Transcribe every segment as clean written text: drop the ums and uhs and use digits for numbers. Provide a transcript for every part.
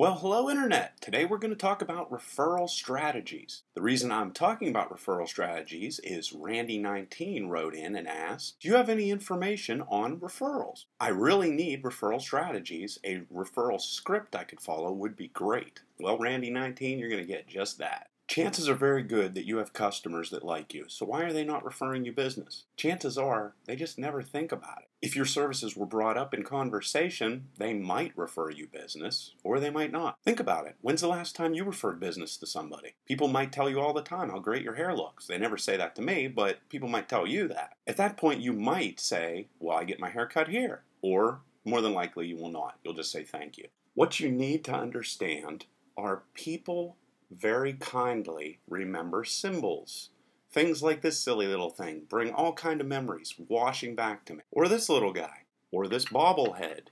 Well, hello Internet. Today we're going to talk about referral strategies. The reason I'm talking about referral strategies is Randy19 wrote in and asked, do you have any information on referrals? I really need referral strategies. A referral script I could follow would be great. Well, Randy19, you're going to get just that. Chances are very good that you have customers that like you, so why are they not referring you business? Chances are they just never think about it. If your services were brought up in conversation, they might refer you business, or they might not. Think about it. When's the last time you referred business to somebody? People might tell you all the time how great your hair looks. They never say that to me, but people might tell you that. At that point, you might say, well, I get my hair cut here, or more than likely you will not. You'll just say thank you. What you need to understand are people very kindly remember symbols. Things like this silly little thing bring all kind of memories washing back to me. Or this little guy. Or this bobblehead.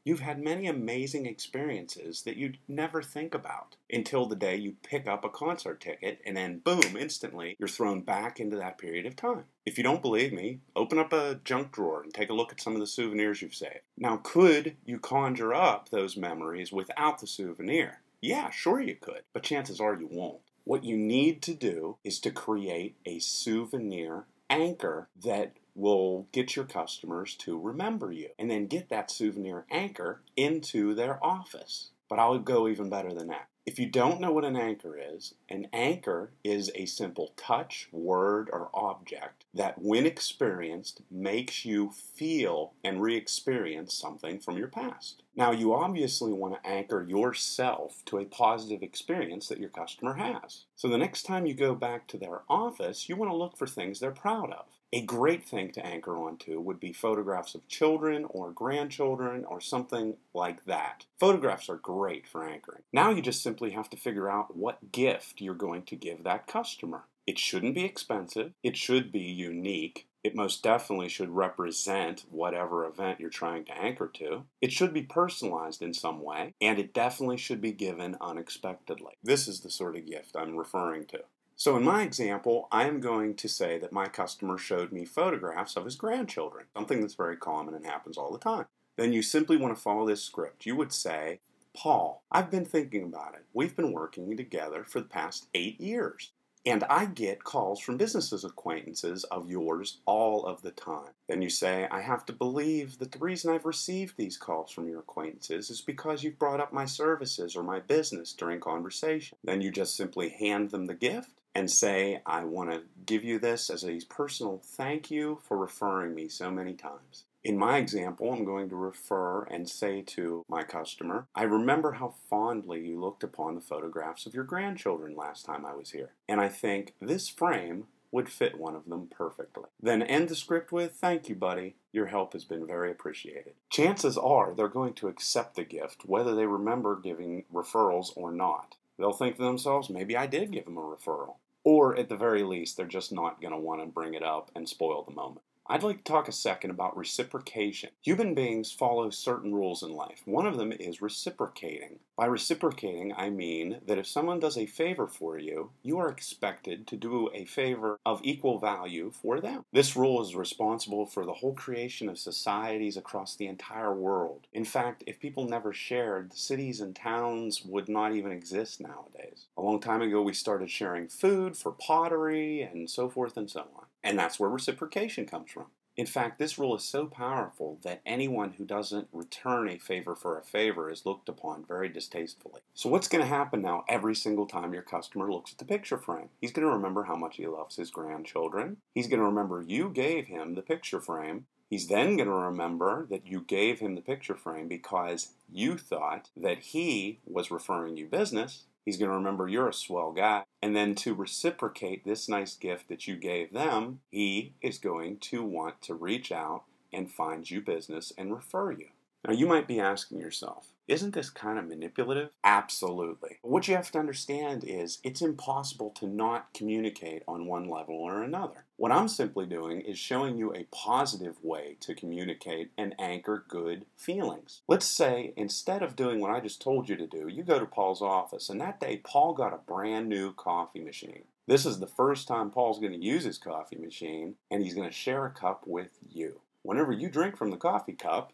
You've had many amazing experiences that you'd never think about until the day you pick up a concert ticket and then boom, instantly you're thrown back into that period of time. If you don't believe me, open up a junk drawer and take a look at some of the souvenirs you've saved. Now, could you conjure up those memories without the souvenir? Yeah, sure you could, but chances are you won't. What you need to do is to create a souvenir anchor that will get your customers to remember you, and then get that souvenir anchor into their office. But I'll go even better than that. If you don't know what an anchor is a simple touch, word, or object that, when experienced, makes you feel and re-experience something from your past. Now, you obviously want to anchor yourself to a positive experience that your customer has. So the next time you go back to their office, you want to look for things they're proud of. A great thing to anchor onto would be photographs of children or grandchildren or something like that. Photographs are great for anchoring. Now you just simply have to figure out what gift you're going to give that customer. It shouldn't be expensive. It should be unique. It most definitely should represent whatever event you're trying to anchor to. It should be personalized in some way, and it definitely should be given unexpectedly. This is the sort of gift I'm referring to. So in my example, I am going to say that my customer showed me photographs of his grandchildren, something that's very common and happens all the time. Then you simply want to follow this script. You would say, Paul, I've been thinking about it. We've been working together for the past 8 years. And I get calls from business acquaintances of yours all of the time. Then you say, I have to believe that the reason I've received these calls from your acquaintances is because you've brought up my services or my business during conversation. Then you just simply hand them the gift and say, I want to give you this as a personal thank you for referring me so many times. In my example, I'm going to refer and say to my customer, I remember how fondly you looked upon the photographs of your grandchildren last time I was here, and I think this frame would fit one of them perfectly. Then end the script with, thank you, buddy. Your help has been very appreciated. Chances are they're going to accept the gift, whether they remember giving referrals or not. They'll think to themselves, maybe I did give them a referral. Or at the very least, they're just not going to want to bring it up and spoil the moment. I'd like to talk a second about reciprocation. Human beings follow certain rules in life. One of them is reciprocating. By reciprocating, I mean that if someone does a favor for you, you are expected to do a favor of equal value for them. This rule is responsible for the whole creation of societies across the entire world. In fact, if people never shared, cities and towns would not even exist nowadays. A long time ago, we started sharing food for pottery and so forth and so on. And that's where reciprocation comes from. In fact, this rule is so powerful that anyone who doesn't return a favor for a favor is looked upon very distastefully. So what's going to happen now every single time your customer looks at the picture frame? He's going to remember how much he loves his grandchildren. He's going to remember you gave him the picture frame. He's then going to remember that you gave him the picture frame because you thought that he was referring you business. He's going to remember you're a swell guy. And then to reciprocate this nice gift that you gave them, he is going to want to reach out and find you business and refer you. Now, you might be asking yourself, isn't this kind of manipulative? Absolutely. What you have to understand is it's impossible to not communicate on one level or another. What I'm simply doing is showing you a positive way to communicate and anchor good feelings. Let's say instead of doing what I just told you to do, you go to Paul's office, and that day Paul got a brand new coffee machine. This is the first time Paul's going to use his coffee machine, and he's going to share a cup with you. Whenever you drink from the coffee cup,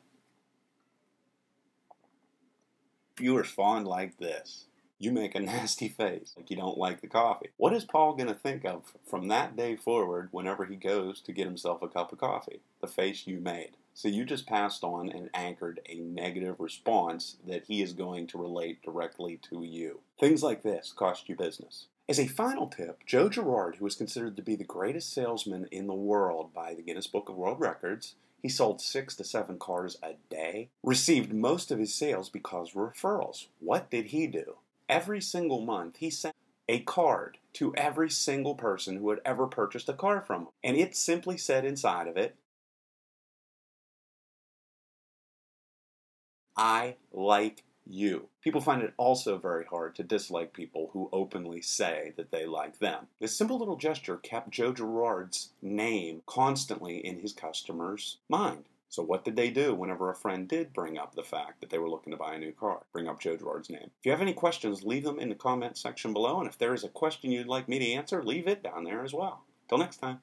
You respond like this. You make a nasty face, like you don't like the coffee. What is Paul going to think of from that day forward whenever he goes to get himself a cup of coffee? The face you made. So you just passed on and anchored a negative response that he is going to relate directly to you. Things like this cost you business. As a final tip, Joe Girard, who is considered to be the greatest salesman in the world by the Guinness Book of World Records, he sold 6 to 7 cars a day, received most of his sales because of referrals. What did he do? Every single month, he sent a card to every single person who had ever purchased a car from him. And it simply said inside of it, I like you. People find it also very hard to dislike people who openly say that they like them. This simple little gesture kept Joe Girard's name constantly in his customers' mind. So what did they do whenever a friend did bring up the fact that they were looking to buy a new car? Bring up Joe Girard's name. If you have any questions, leave them in the comment section below. And if there is a question you'd like me to answer, leave it down there as well. Till next time.